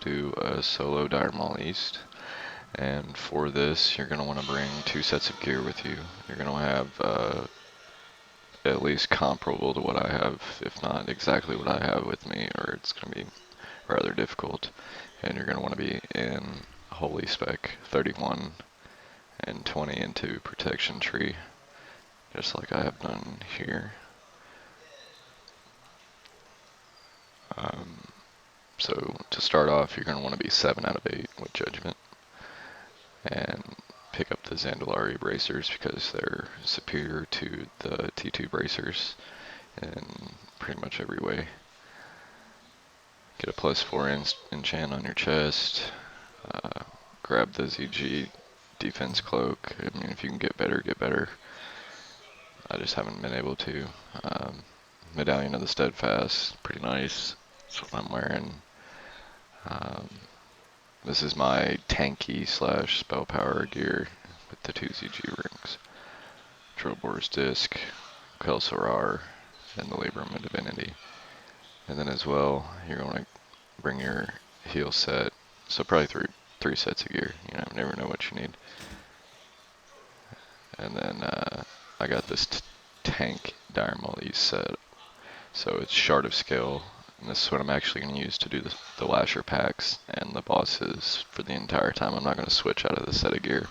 do a solo Dire Maul East. And for this, you're going to want to bring 2 sets of gear with you. You're going to have at least comparable to what I have, if not exactly what I have with me, or it's going to be rather difficult. And you're going to want to be in Holy Spec 31 and 20 into Protection Tree, just like I have done here. So to start off, you're going to want to be 7 out of 8 with Judgment, and pick up the Zandalari bracers because they're superior to the T2 bracers in pretty much every way. Get a +4 enchant on your chest, grab the ZG defense cloak. I mean, if you can get better, get better. I just haven't been able to. Medallion of the Steadfast, pretty nice. That's what I'm wearing. This is my tanky / spell power gear with the 2 ZG rings. Drillbore's Disc, Kelsarar, and the Labrum of Divinity. And then as well, you're going to bring your heal set, so probably three sets of gear. You know, never know what you need. And then I got this tank Dire Maul East set, so it's Shard of Scale, and this is what I'm actually going to use to do the Lasher packs and the bosses for the entire time. I'm not going to switch out of the set of gear,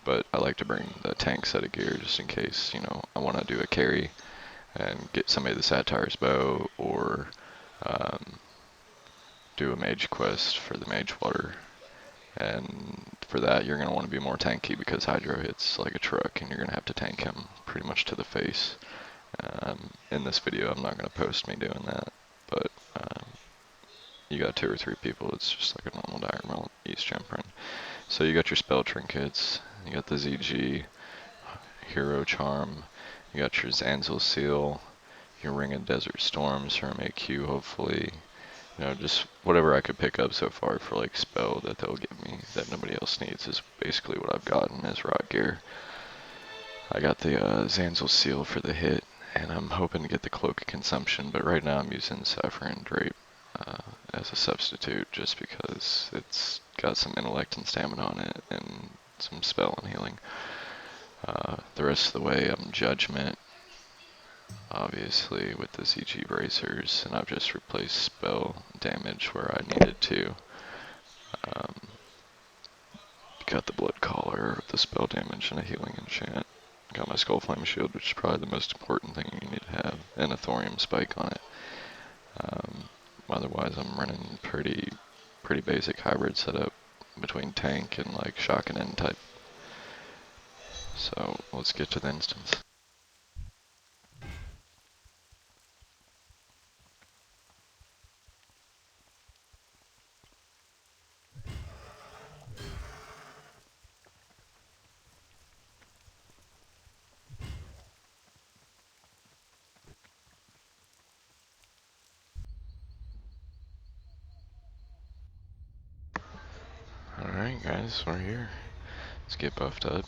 but I like to bring the tank set of gear just in case, you know, I want to do a carry and get somebody the Satire's Bow, or do a mage quest for the Mage Water. And for that, you're going to want to be more tanky because Hydro hits like a truck, and you're going to have to tank him pretty much to the face. In this video, I'm not going to post me doing that, but you got 2 or 3 people, it's just like a normal Dire Maul East jump run. So you got your spell trinkets, you got the ZG, Hero Charm, you got your Zanzil Seal, your Ring of Desert Storms from AQ, hopefully. You know, just whatever I could pick up so far for like spell that they'll give me that nobody else needs is basically what I've gotten as rock gear. I got the Zanzil Seal for the hit, and I'm hoping to get the Cloak of Consumption, but right now I'm using Saffron Drape as a substitute just because it's got some intellect and stamina on it and some spell and healing. The rest of the way I'm Judgment, obviously, with the ZG bracers, and I've just replaced spell damage where I needed to. Got the Blood Collar, the spell damage, and a healing enchant. Got my Skullflame Shield, which is probably the most important thing you need to have, and a Thorium Spike on it. Otherwise, I'm running pretty basic hybrid setup between tank and like shock and end type. So let's get to the instance. Alright guys, we're here. Let's get buffed up.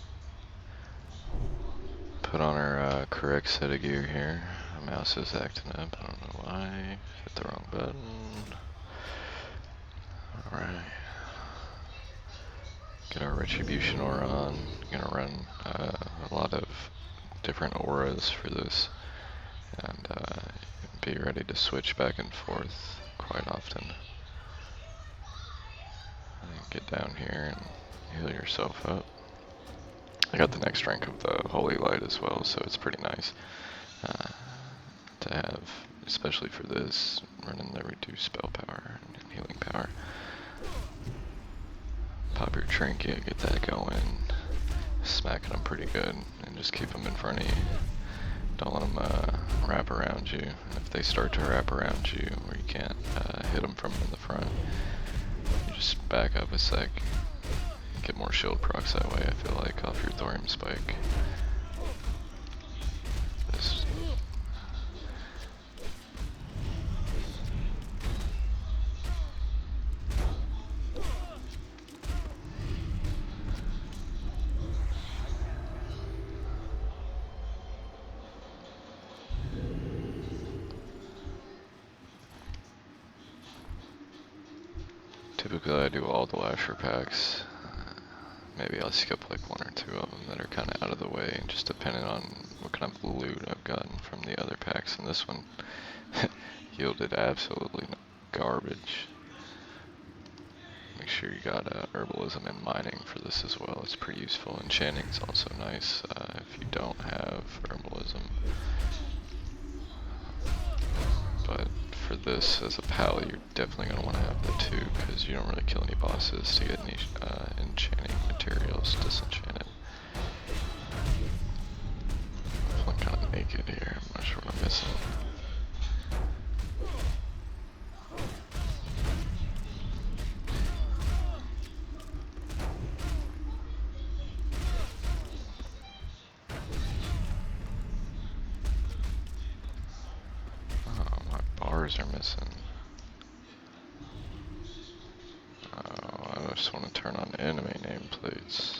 Put on our correct set of gear here. My mouse is acting up, I don't know why. Hit the wrong button. Alright. Get our Retribution aura on. Gonna run a lot of different auras for this, and be ready to switch back and forth quite often. Get down here and heal yourself up. I got the next rank of the Holy Light as well, so it's pretty nice to have, especially for this, running the reduced spell power and healing power. Pop your trinket, get that going, smacking them pretty good, and just keep them in front of you. Don't let them wrap around you. And if they start to wrap around you where you can't hit them from in the front, you just back up a sec. Get more shield procs that way, I feel like, off your Thorium Spike. This. Typically I do all the lasher packs. Maybe I'll skip like one or two of them that are kind of out of the way, just depending on what kind of loot I've gotten from the other packs. And this one yielded absolutely garbage. Make sure you got herbalism and mining for this as well. It's pretty useful. Enchanting's also nice if you don't have herbalism. But for this, as a pally, you're definitely going to want to have the two, because you don't really kill any bosses to get any enchanting materials disenchanted. I'm kind of naked here, I'm not sure what I'm missing. Oh, my bars are missing. I just want to turn on enemy nameplates.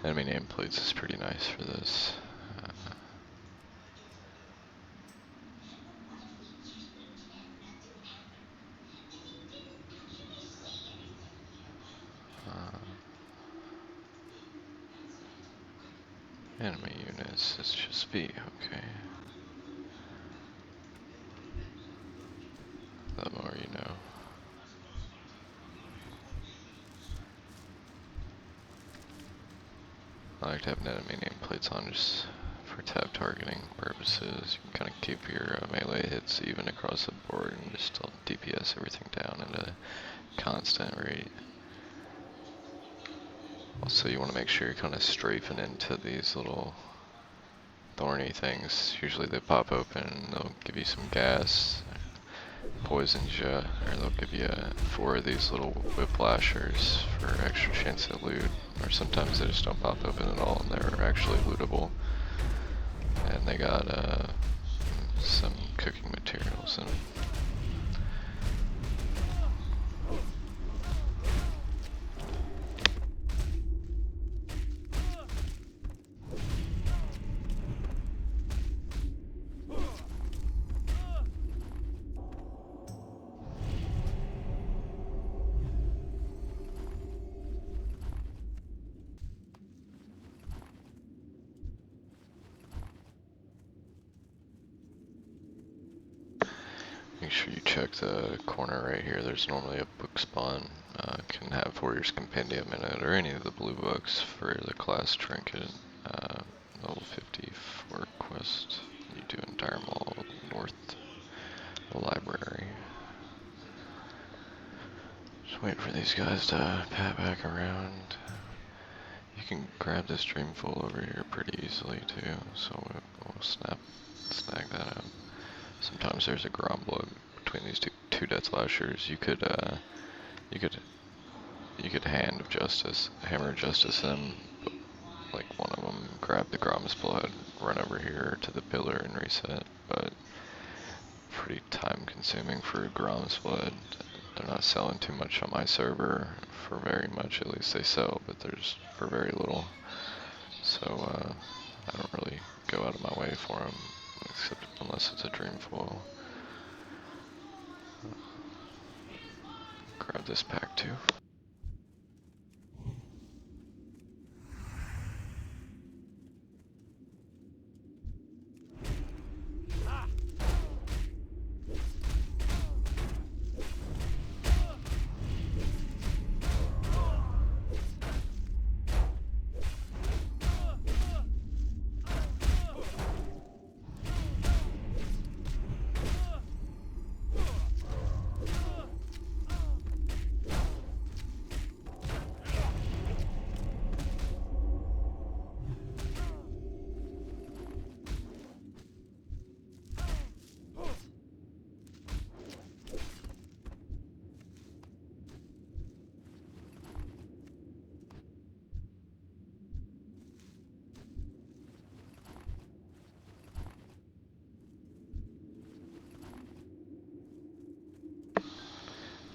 Enemy nameplates is pretty nice for this. Enemy units, this just be okay. The more you know. I like to have enemy nameplates on just for tab targeting purposes. You can kind of keep your melee hits even across the board and just still DPS everything down at a constant rate. Also, you want to make sure you're kind of strafing into these little thorny things. Usually they pop open and they'll give you some gas, poisons you, or they'll give you 4 of these little whiplashers for extra chance at loot. Or sometimes they just don't pop open at all and they're actually lootable. And they got some cooking materials in them. Make sure you check the corner right here. There's normally a book spawn. Can have Warrior's Compendium in it, or any of the blue books for the class trinket. Level 54 quest. You do entire Maul north the library. Just wait for these guys to pat back around. You can grab this Dreamful over here pretty easily too, so we'll snag that out. Sometimes there's a Gromblood between these two Death Slashers. You could Hand of Justice, Hammer of Justice them, like one of them, grab the Grom's Blood, run over here to the pillar and reset, but pretty time consuming for Grom's Blood. They're not selling too much on my server, for very much at least they sell, but there's for very little. So I don't really go out of my way for them, except unless it's a Dreamful. Grab this pack too.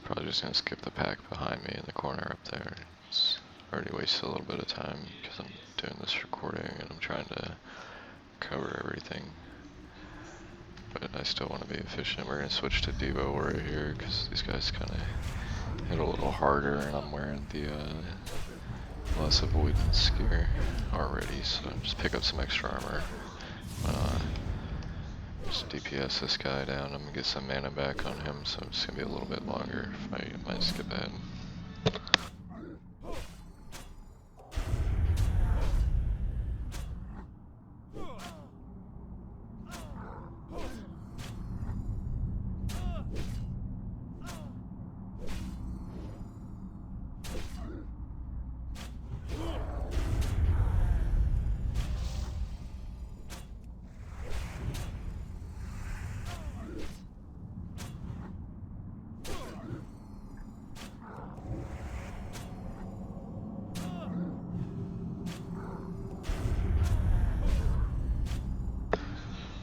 Probably just gonna skip the pack behind me in the corner up there. It's already wasted a little bit of time because I'm doing this recording and I'm trying to cover everything. But I still want to be efficient. We're gonna switch to Devo Warrior here because these guys kind of hit a little harder, and I'm wearing the less avoidance gear already, so just pick up some extra armor. Just DPS this guy down. I'm gonna get some mana back on him, so it's gonna be a little bit longer if I might skip ahead.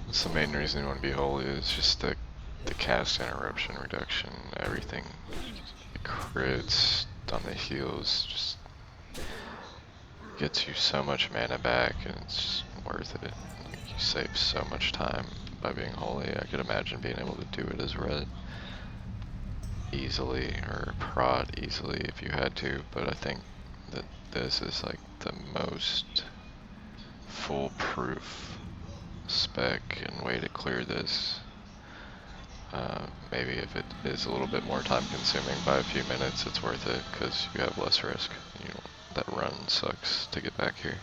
That's the main reason you want to be holy, is just the cast interruption reduction, everything, the crits on the heals, just gets you so much mana back, and it's just worth it. Like, you save so much time by being holy. I could imagine being able to do it as red easily, or prod easily if you had to, but I think that this is like the most foolproof spec and way to clear this. Maybe if it is a little bit more time consuming by a few minutes, it's worth it because you have less risk. That run sucks to get back here.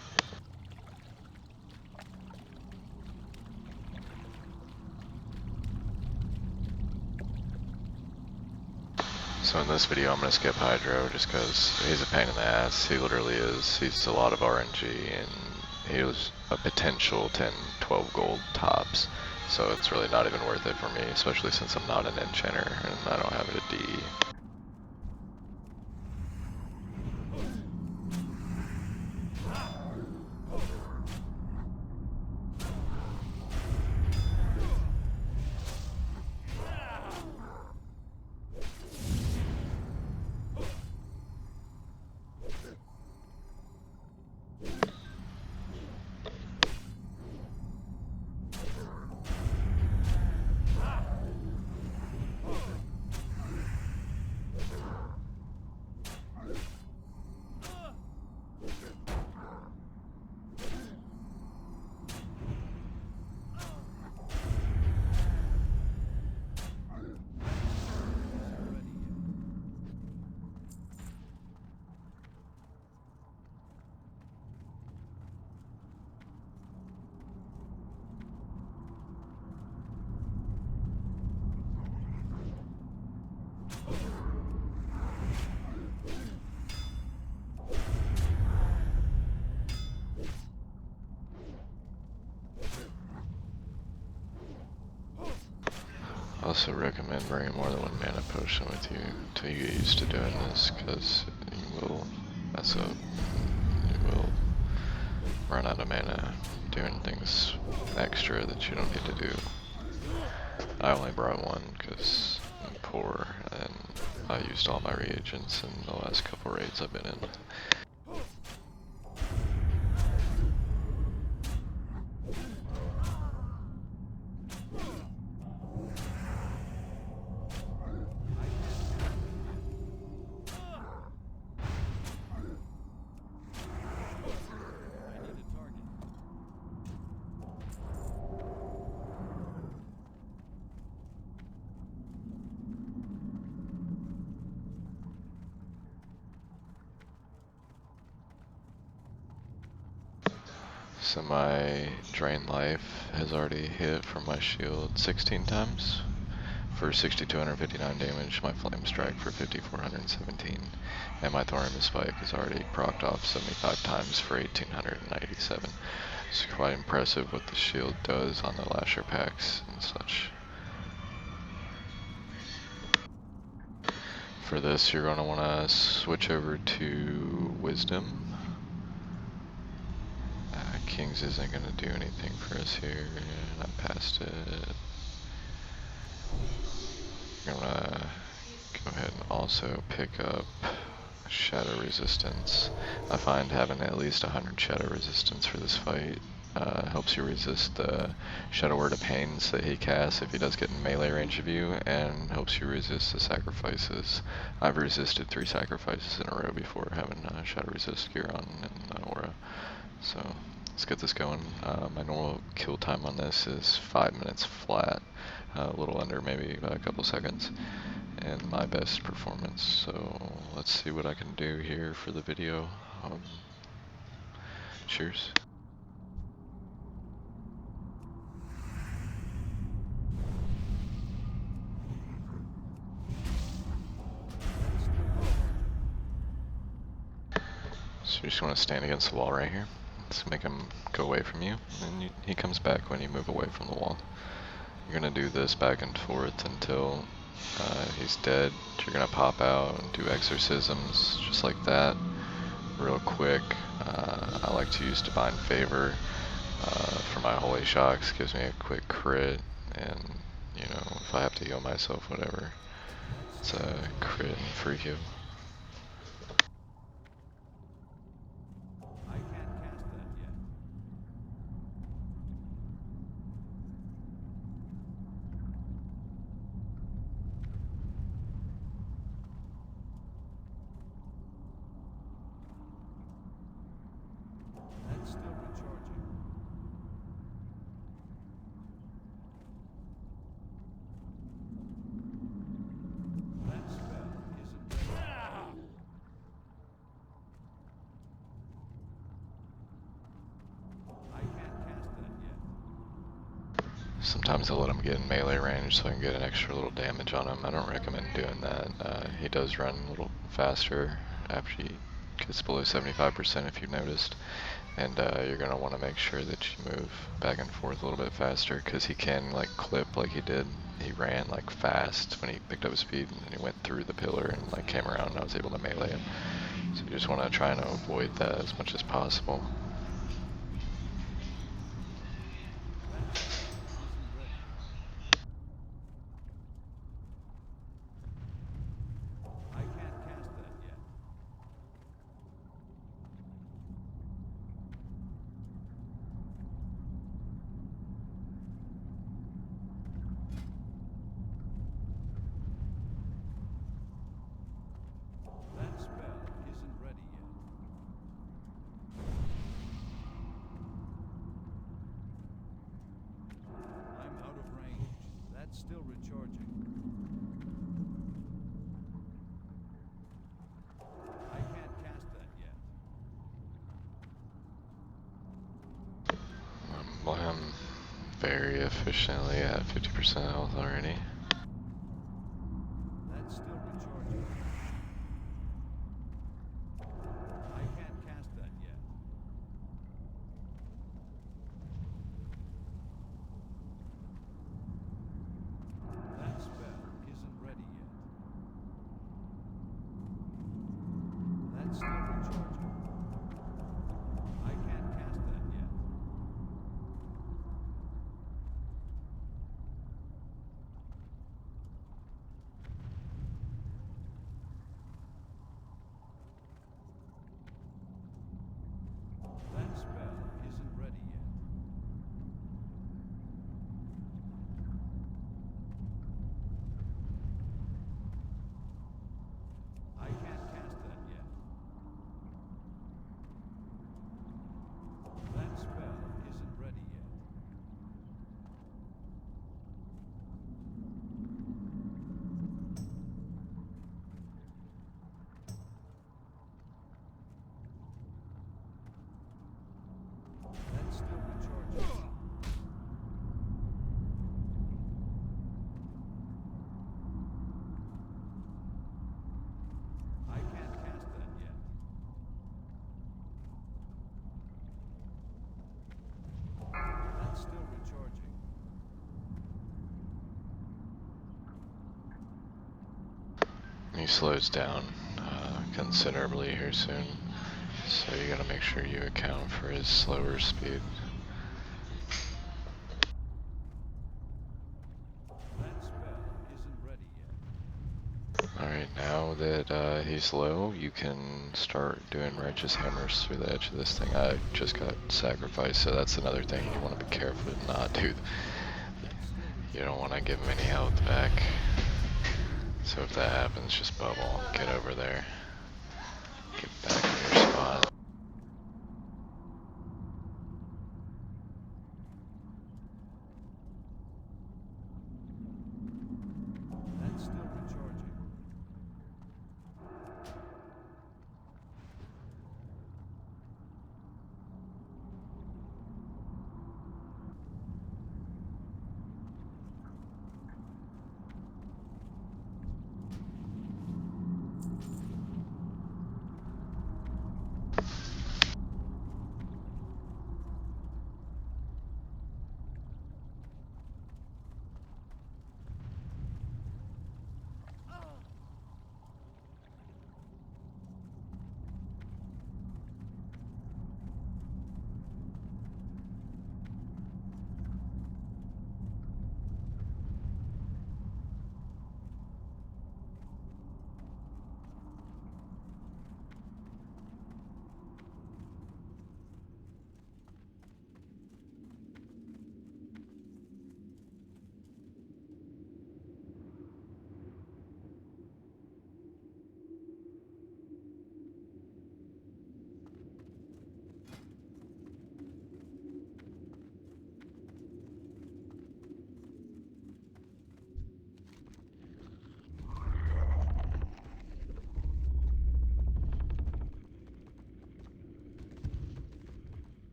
So in this video I'm going to skip Hydro just because he's a pain in the ass. He literally is. He's a lot of RNG, and he was a potential 10, 12 gold tops. So it's really not even worth it for me, especially since I'm not an enchanter and I don't have it a D. I also recommend bringing more than one mana potion with you until you get used to doing this, because you will mess up. You will run out of mana doing things extra that you don't need to do. I only brought one because I'm poor and I used all my reagents in the last couple raids I've been in. So my drain life has already hit from my shield 16 times for 6,259 damage, my flame strike for 5,417, and my Thorium spike is already procced off 75 times for 1,897. It's quite impressive what the shield does on the lasher packs and such. For this, you're going to want to switch over to Wisdom. Kings isn't going to do anything for us here, and I passed it. I'm going to go ahead and also pick up Shadow Resistance. I find having at least 100 Shadow Resistance for this fight Helps you resist the Shadow Word of Pains that he casts if he does get in melee range of you, and helps you resist the sacrifices. I've resisted 3 sacrifices in a row before having Shadow Resist gear on in Aura. So let's get this going. My normal kill time on this is 5 minutes flat, a little under maybe a couple seconds, and my best performance. So let's see what I can do here for the video. Cheers. So you just want to stand against the wall right here. Let's make him go away from you, and he comes back when you move away from the wall. You're going to do this back and forth until he's dead. You're going to pop out and do exorcisms just like that real quick. I like to use Divine Favor for my Holy Shocks. Gives me a quick crit, and you know, if I have to heal myself, whatever, it's a crit and free heal. Sometimes I'll let him get in melee range so I can get an extra little damage on him. I don't recommend doing that. He does run a little faster after he gets below 75% if you've noticed. And you're going to want to make sure that you move back and forth a little bit faster, because he can like clip like he did. He ran like fast when he picked up speed, and he went through the pillar and like came around, and I was able to melee him. So you just want to try and avoid that as much as possible. Still recharging. I can't cast that yet. Well, I'm very efficiently at 50% health already. That's still recharging. I can't cast that yet. That spell isn't ready yet. That's still recharging. I can't cast that yet. That spell isn't ready yet. I can't cast that yet. That spell isn't ready yet. That's still recharging. I can't cast that yet. That's still recharging. He slows down considerably here soon, so you gotta make sure you account for his slower speed. That spell isn't ready yet. Alright, now that he's low, you can start doing righteous hammers through the edge of this thing. I just got sacrificed, so that's another thing you want to be careful to not do. You don't want to give him any health back. So if that happens, just bubble, get over there, get back in your spot. That's still recharging.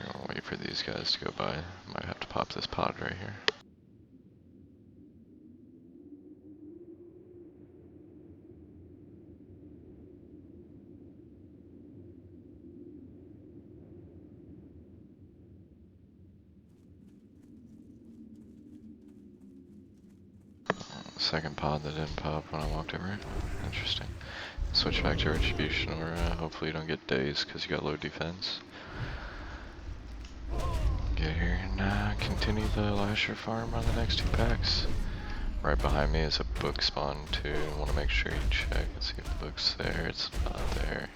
I'm gonna wait for these guys to go by. Might have to pop this pod right here. Second pod that didn't pop when I walked over it. Interesting. Switch back to Retribution, or hopefully you don't get dazed because you got low defense. Get here and continue the Lasher farm on the next 2 packs. Right behind me is a book spawn too. Want to make sure you check and see if the book's there. It's not there.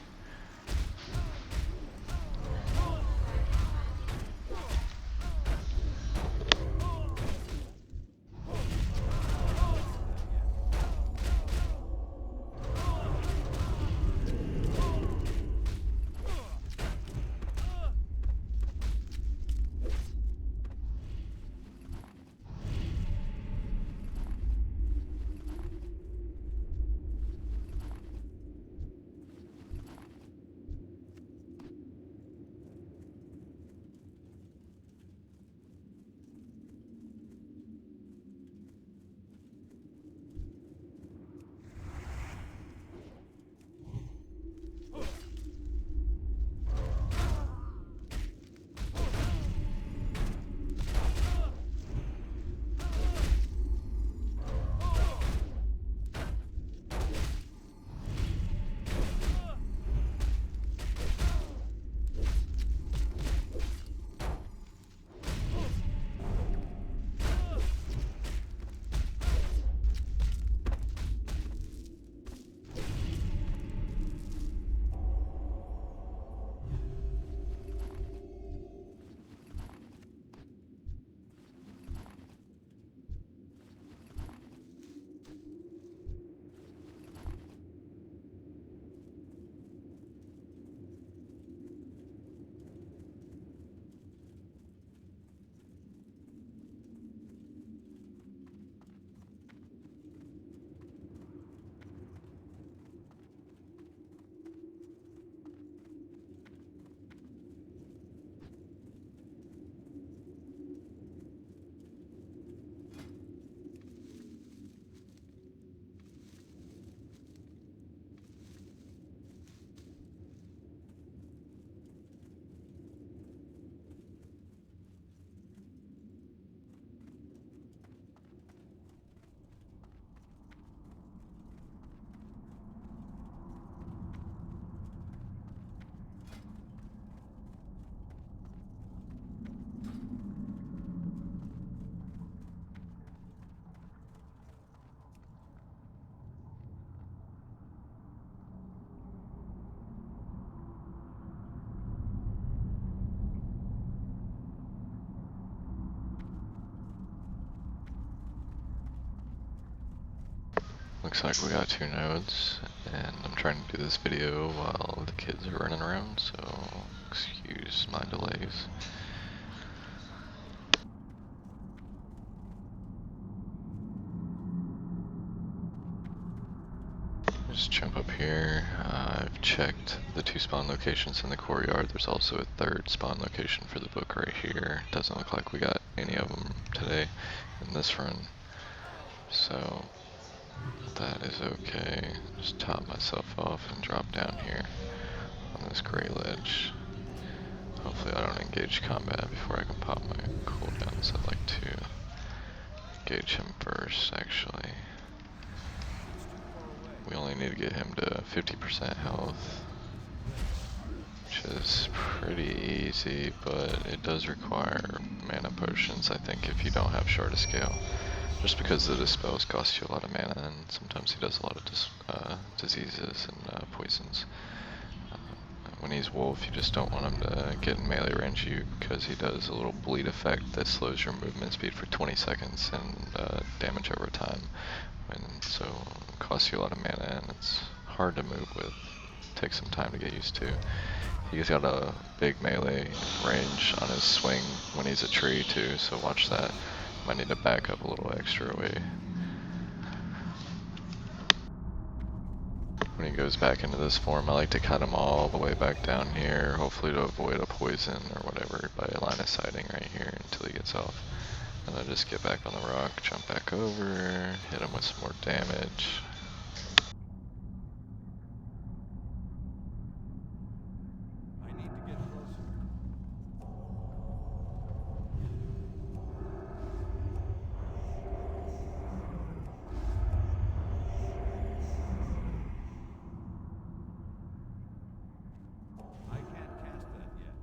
looks like we got 2 nodes, and I'm trying to do this video while the kids are running around, so excuse my delays. Just jump up here. I've checked the 2 spawn locations in the courtyard. There's also a 3rd spawn location for the book right here. Doesn't look like we got any of them today in this run, so that is okay. Just top myself off and drop down here on this gray ledge. Hopefully I don't engage combat before I can pop my cooldowns. I'd like to engage him first, actually. We only need to get him to 50% health, which is pretty easy, but it does require mana potions, I think, if you don't have Shard of Scale. Just because the dispels cost you a lot of mana, and sometimes he does a lot of diseases and poisons. When he's wolf, you just don't want him to get in melee range you, because he does a little bleed effect that slows your movement speed for 20 seconds and damage over time. And so it costs you a lot of mana, and it's hard to move with. Takes some time to get used to. He's got a big melee range on his swing when he's a tree too, so watch that. Might need to back up a little extra away. When he goes back into this form, I like to cut him all the way back down here, hopefully to avoid a poison or whatever by line of sighting right here until he gets off. And then just get back on the rock, jump back over, hit him with some more damage. I need to get closer. I can't cast that yet.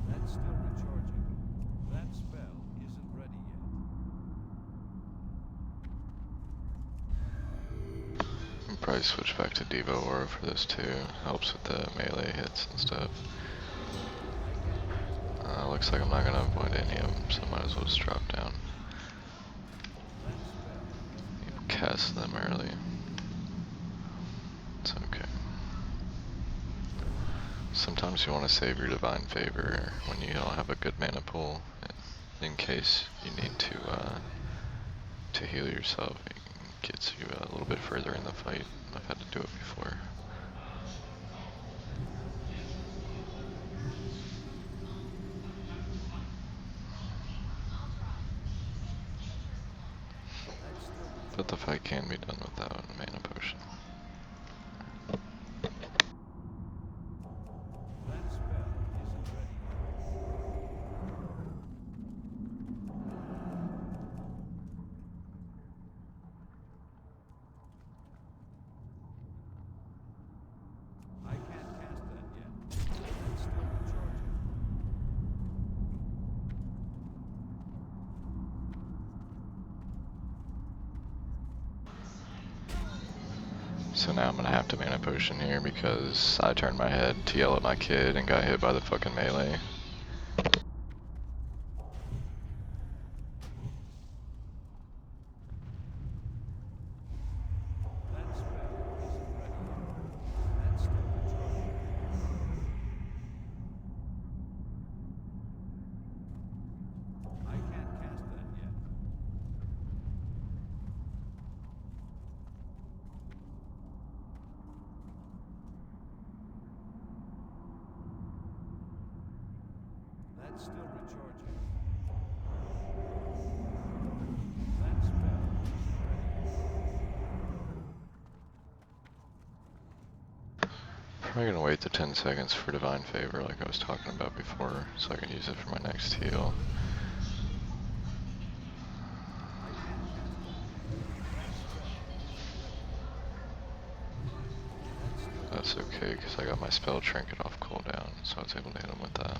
That's still recharging. That spell isn't ready yet. I'll probably switch back to Devo Aura for this too. Helps with the melee hits and stuff. Looks like I'm not gonna avoid any of them, so I might as well just drop down. Cast them early. It's okay. Sometimes you want to save your Divine Favor when you don't have a good mana pool, in case you need to heal yourself. It gets you a little bit further in the fight. I've had to do it before. But the fight can be done without a mana potion. That spell isn't ready yet. I can't cast that yet. That's still recharging. So now I'm gonna have to mana potion here because I turned my head to yell at my kid and got hit by the fucking melee. That spell isn't ready yet. That's still recharging. I can't cast that yet. That's still recharging. That spell isn't ready yet. Probably gonna wait the 10 seconds for Divine Favor like I was talking about before, so I can use it for my next heal. I can't cast that yet. That spell isn't ready yet. That's still That's okay, because I got my spell trinket off cooldown, so I was able to hit him with that.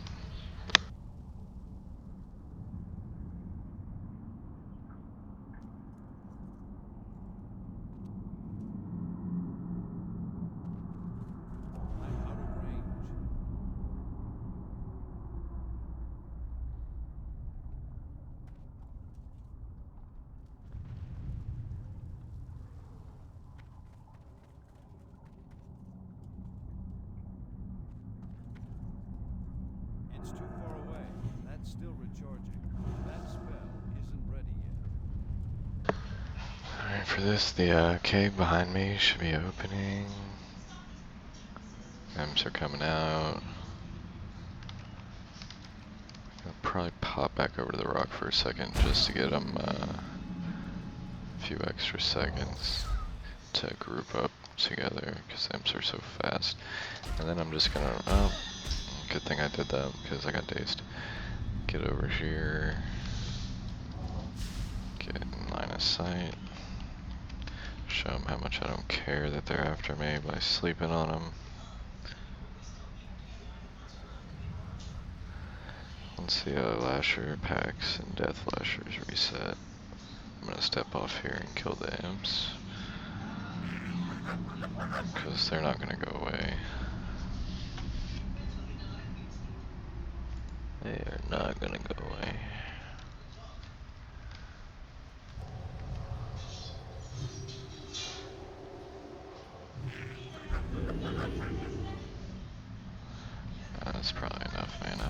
It's too far away. That's still recharging. That spell isn't ready yet. Alright, for this, the cave behind me should be opening. Imps are coming out. I'll probably pop back over to the rock for a second just to get them a few extra seconds to group up together because imps are so fast. And then I'm just gonna, oh, good thing I did that because I got dazed. Get over here, get in line of sight, show them how much I don't care that they're after me by sleeping on them. Once the lasher packs and death lashers reset, I'm gonna step off here and kill the imps because they're not gonna go away. They are not gonna go away. That's probably enough mana.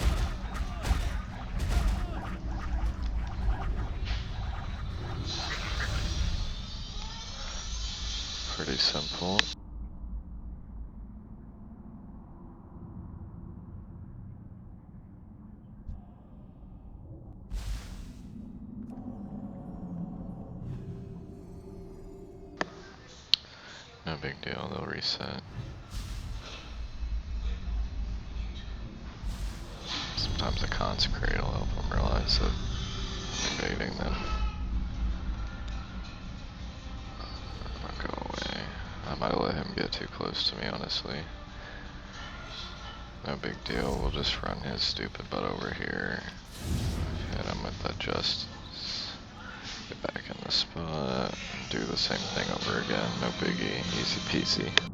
Pretty simple. No big deal, they'll reset. Sometimes a consecrate will help them realize that I'm invading them. I'll go away. I might let him get too close to me, honestly. No big deal, we'll just run his stupid butt over here. Hit him with that justice. Get back in the spot. Do the same thing over again, no biggie, easy peasy.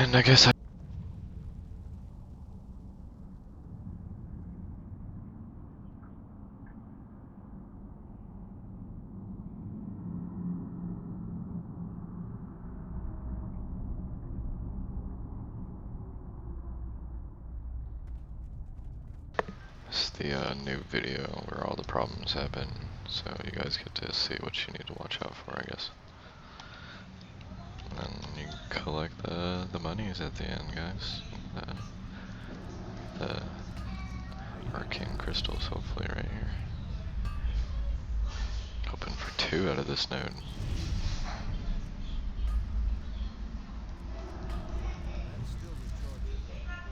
And I guess it's the new video where all the problems happen, so you guys get to see what you need to watch out for, I guess. And then you collect the monies at the end, guys. The arcane crystals, hopefully, right here. Hoping for 2 out of this node.